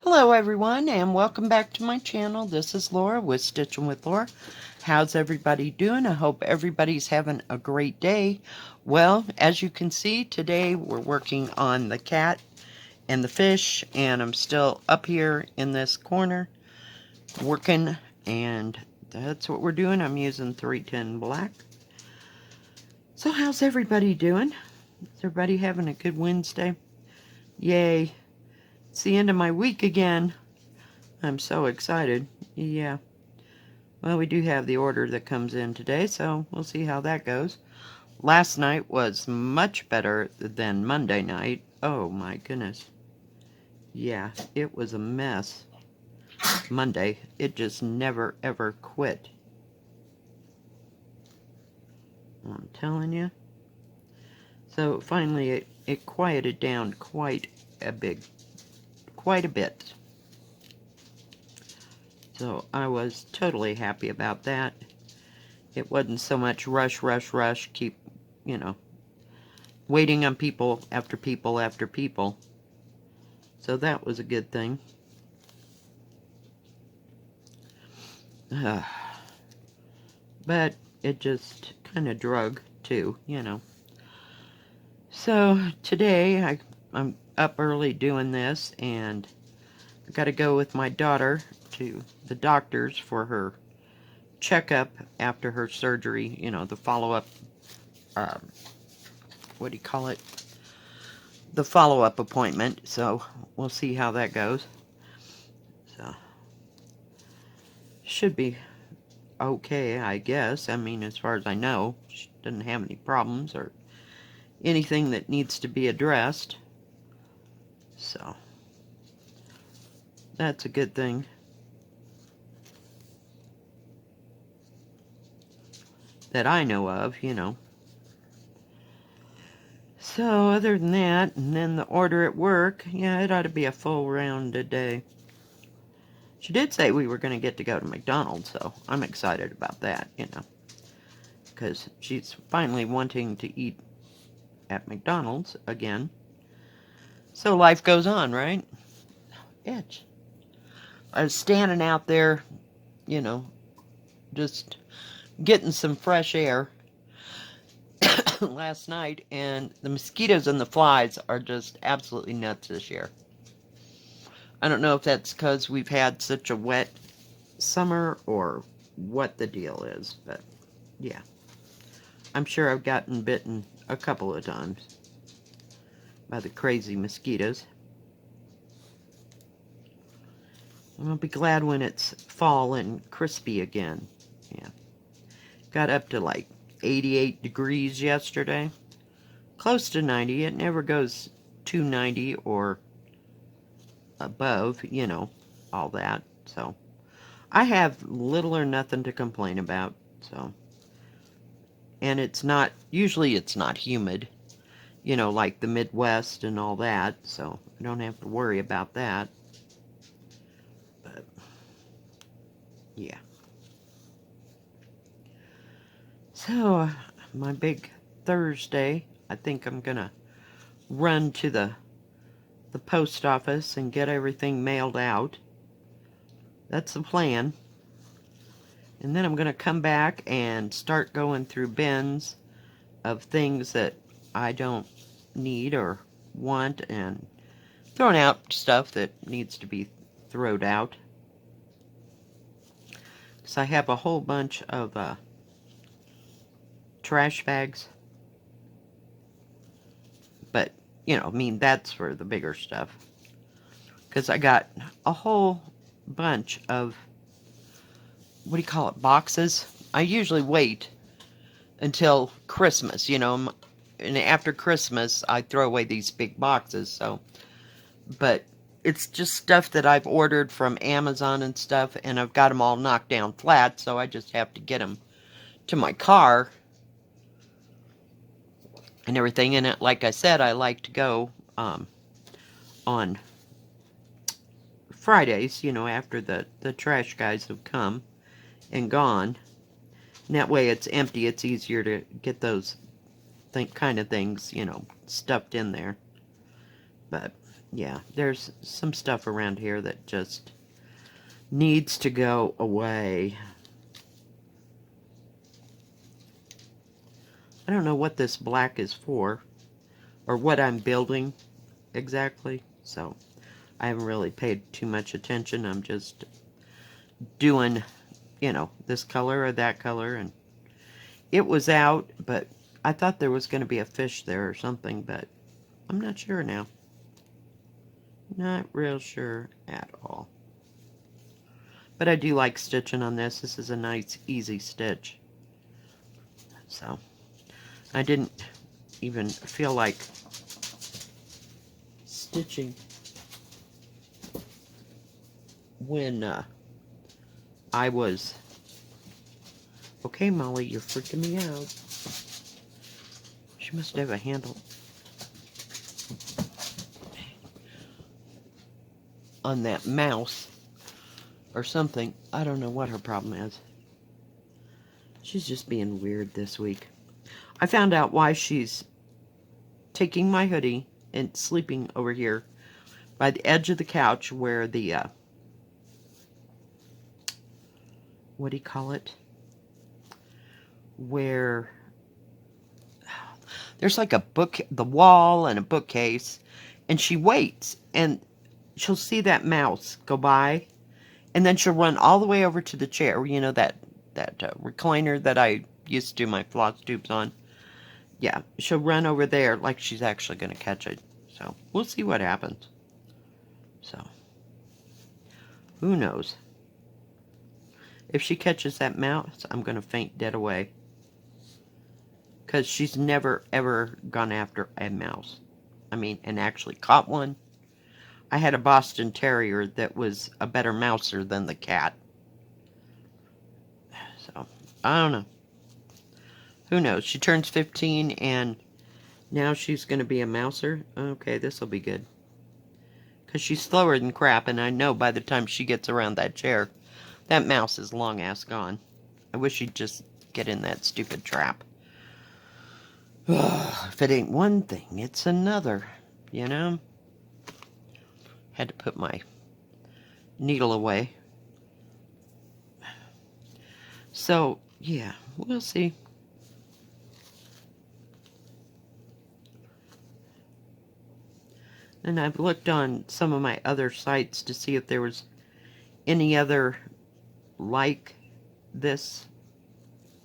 Hello everyone and welcome back to my channel. This is Laura with Stitchin with Laura. How's everybody doing? I hope everybody's having a great day. Well, as you can see, today we're working on the cat and the fish, and I'm still up here in this corner working, and that's what we're doing. I'm using 310 black. So how's everybody doing? Is everybody having a good Wednesday? Yay. It's the end of my week again. I'm so excited. Yeah. Well, we do have the order that comes in today, so we'll see how that goes. Last night was much better than Monday night. Oh my goodness. Yeah, it was a mess. Monday, it just never ever quit. I'm telling you. So finally it quieted down quite a bit. So I was totally happy about that. It wasn't so much rush, rush, rush, keep, waiting on people after people after people. So that was a good thing. But it just kind of drug too, So today I'm up early doing this, and I got to go with my daughter to the doctor's for her checkup after her surgery, the follow-up, what do you call it? The follow-up appointment. So we'll see how that goes. So should be okay, I guess. I mean, as far as I know, she doesn't have any problems or anything that needs to be addressed. So that's a good thing. That I know of, So other than that, and then the order at work, yeah, it ought to be a full rounded day. She did say we were going to get to go to McDonald's, so I'm excited about that, because she's finally wanting to eat at McDonald's again. So life goes on, right? Itch. I was standing out there, just getting some fresh air last night, and the mosquitoes and the flies are just absolutely nuts this year. I don't know if that's because we've had such a wet summer or what the deal is, but yeah. I'm sure I've gotten bitten a couple of times by the crazy mosquitoes. I'm gonna be glad when it's fall and crispy again. Yeah. Got up to like 88 degrees yesterday. Close to 90. It never goes to 90 or above, all that. So I have little or nothing to complain about. So, and usually it's not humid, like the Midwest and all that. So I don't have to worry about that. But yeah. So my big Thursday, I think I'm gonna run to the post office and get everything mailed out. That's the plan. And then I'm going to come back and start going through bins of things that I don't need or want, and throwing out stuff that needs to be thrown out. Because I have a whole bunch of trash bags. But, that's for the bigger stuff. Because I got a whole bunch of, what do you call it, boxes. I usually wait until Christmas, and after Christmas I throw away these big boxes. So, but it's just stuff that I've ordered from Amazon and stuff, and I've got them all knocked down flat, so I just have to get them to my car and everything. And like I said, I like to go on Fridays, after the trash guys have come and gone. And that way it's empty. It's easier to get those kind of things, stuffed in there. But yeah, there's some stuff around here that just needs to go away. I don't know what this black is for, or what I'm building exactly, so I haven't really paid too much attention. I'm just doing, you know, this color or that color, and it was out, but I thought there was going to be a fish there or something, but I'm not sure now. Not real sure at all. But I do like stitching on this. This is a nice, easy stitch. So, I didn't even feel like stitching when I was... Okay, Molly, you're freaking me out. She must have a handle on that mouse or something. I don't know what her problem is. She's just being weird this week. I found out why she's taking my hoodie and sleeping over here by the edge of the couch where the, what do you call it? Where there's like a book, the wall and a bookcase, and she waits, and she'll see that mouse go by, and then she'll run all the way over to the chair, you know, that recliner that I used to do my floss tubes on. Yeah, she'll run over there like she's actually going to catch it. So, we'll see what happens. So, who knows? If she catches that mouse, I'm going to faint dead away. Because she's never, ever gone after a mouse. I mean, and actually caught one. I had a Boston Terrier that was a better mouser than the cat. So, I don't know. Who knows? She turns 15 and now she's going to be a mouser. Okay, this will be good. Because she's slower than crap, and I know by the time she gets around that chair, that mouse is long ass gone. I wish she'd just get in that stupid trap. If it ain't one thing, it's another, you know? Had to put my needle away. So, yeah, we'll see. And I've looked on some of my other sites to see if there was any other like this,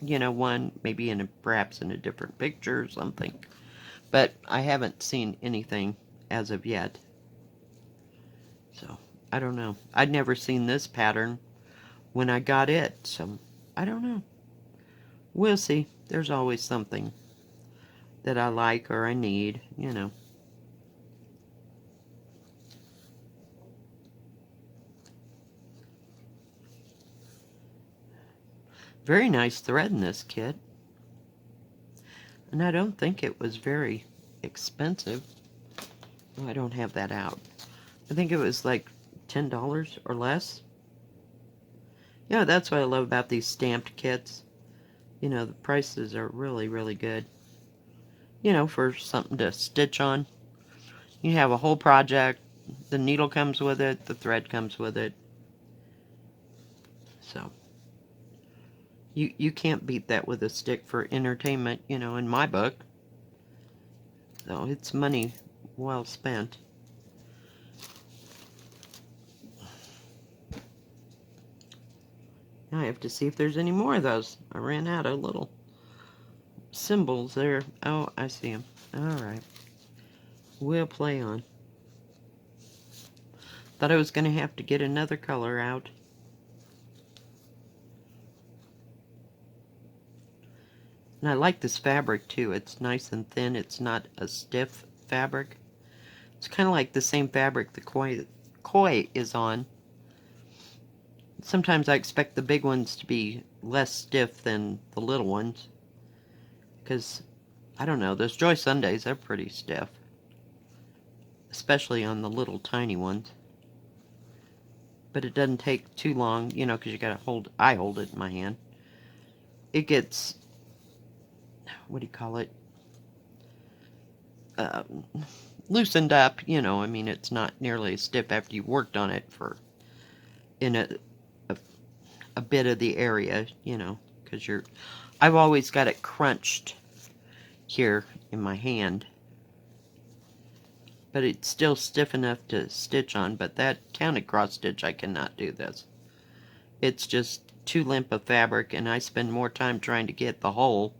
you know, one, maybe perhaps in a different picture or something. But I haven't seen anything as of yet. So, I don't know. I'd never seen this pattern when I got it, so I don't know. We'll see. There's always something that I like or I need, you know. Very nice thread in this kit. And I don't think it was very expensive. Oh, I don't have that out. I think it was like $10 or less. Yeah, that's what I love about these stamped kits. You know, the prices are really, really good. You know, for something to stitch on. You have a whole project. The needle comes with it. The thread comes with it. So, you can't beat that with a stick for entertainment, you know, in my book. So, it's money well spent. Now I have to see if there's any more of those. I ran out of little symbols there. Oh, I see them. Alright. We'll play on. Thought I was going to have to get another color out. And I like this fabric too. It's nice and thin. It's not a stiff fabric. It's kind of like the same fabric the koi is on. Sometimes I expect the big ones to be less stiff than the little ones. Because, I don't know, those Joy Sundays are pretty stiff. Especially on the little tiny ones. But it doesn't take too long, you know, because you gotta I hold it in my hand. It gets, what do you call it? loosened up, you know. I mean, it's not nearly as stiff after you've worked on it for in a bit of the area, you know, because I've always got it crunched here in my hand, but it's still stiff enough to stitch on. But that counted cross stitch, I cannot do this. It's just too limp of fabric, and I spend more time trying to get the hole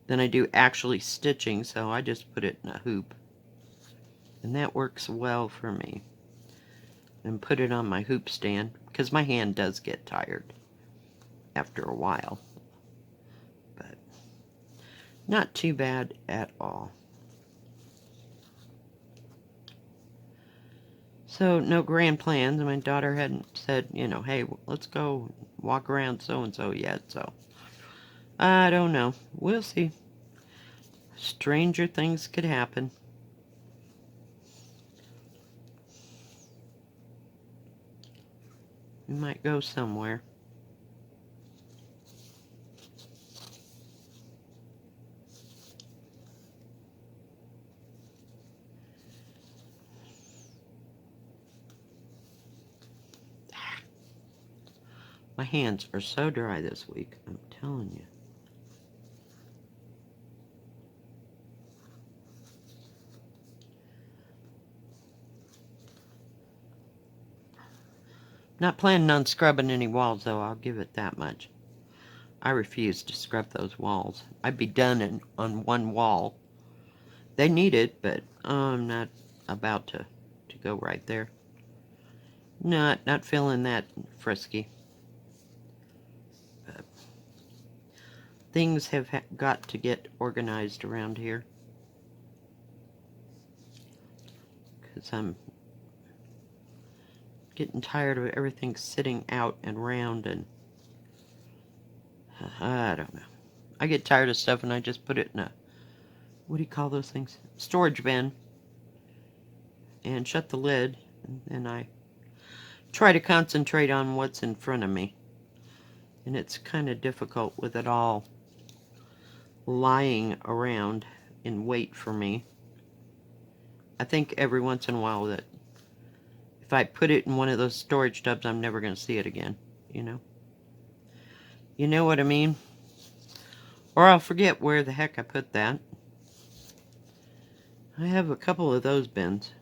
than I do actually stitching, so I just put it in a hoop, and that works well for me. And put it on my hoop stand, because my hand does get tired after a while, but not too bad at all. So no grand plans. My daughter hadn't said, you know, hey, let's go walk around so-and-so yet, so I don't know. We'll see. Stranger things could happen. We might go somewhere. My hands are so dry this week, I'm telling you. Not planning on scrubbing any walls, though, I'll give it that much. I refuse to scrub those walls. I'd be done on one wall. They need it, but I'm not about to go right there. Not feeling that frisky. But things have got to get organized around here, because I'm getting tired of everything sitting out and round, and I don't know. I get tired of stuff and I just put it in a, what do you call those things? Storage bin, and shut the lid, and I try to concentrate on what's in front of me. And it's kind of difficult with it all lying around in wait for me. I think every once in a while that if I put it in one of those storage tubs, I'm never going to see it again, you know? You know what I mean? Or I'll forget where the heck I put that. I have a couple of those bins.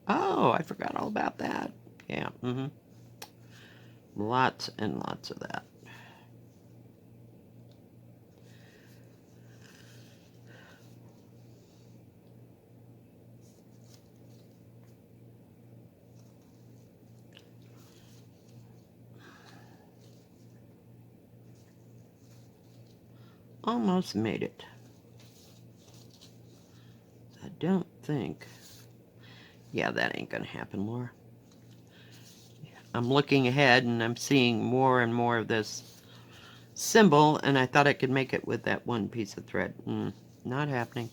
Oh, I forgot all about that. Yeah, lots and lots of that. Almost made it. I don't think. Yeah, that ain't gonna happen, Laura. I'm looking ahead and I'm seeing more and more of this symbol, and I thought I could make it with that one piece of thread. Not happening.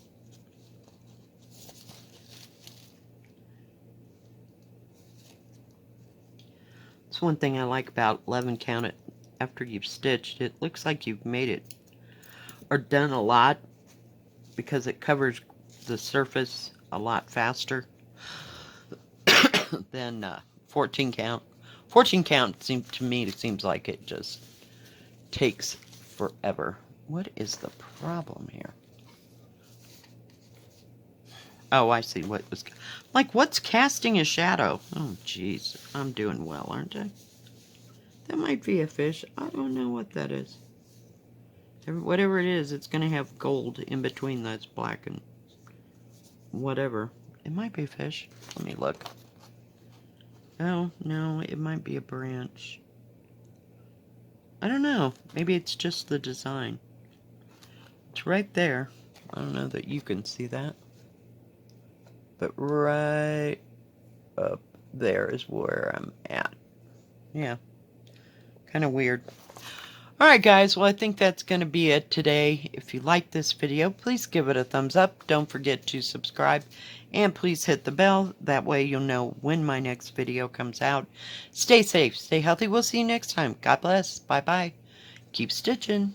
It's one thing I like about 11 count it after you've stitched. It looks like you've made it or done a lot, because it covers the surface a lot faster than 14 count. 14 count seems to me, it seems like it just takes forever. What is the problem here? Oh, I see what was, like, what's casting a shadow? Oh, jeez, I'm doing well, aren't I? That might be a fish. I don't know what that is. Whatever it is, it's going to have gold in between that's black and whatever. It might be a fish. Let me look. Oh, no, it might be a branch. I don't know. Maybe it's just the design. It's right there. I don't know that you can see that. But right up there is where I'm at. Yeah. Kind of weird. Alright guys, well I think that's going to be it today. If you like this video, please give it a thumbs up. Don't forget to subscribe. And please hit the bell. That way you'll know when my next video comes out. Stay safe, stay healthy. We'll see you next time. God bless. Bye-bye. Keep stitching.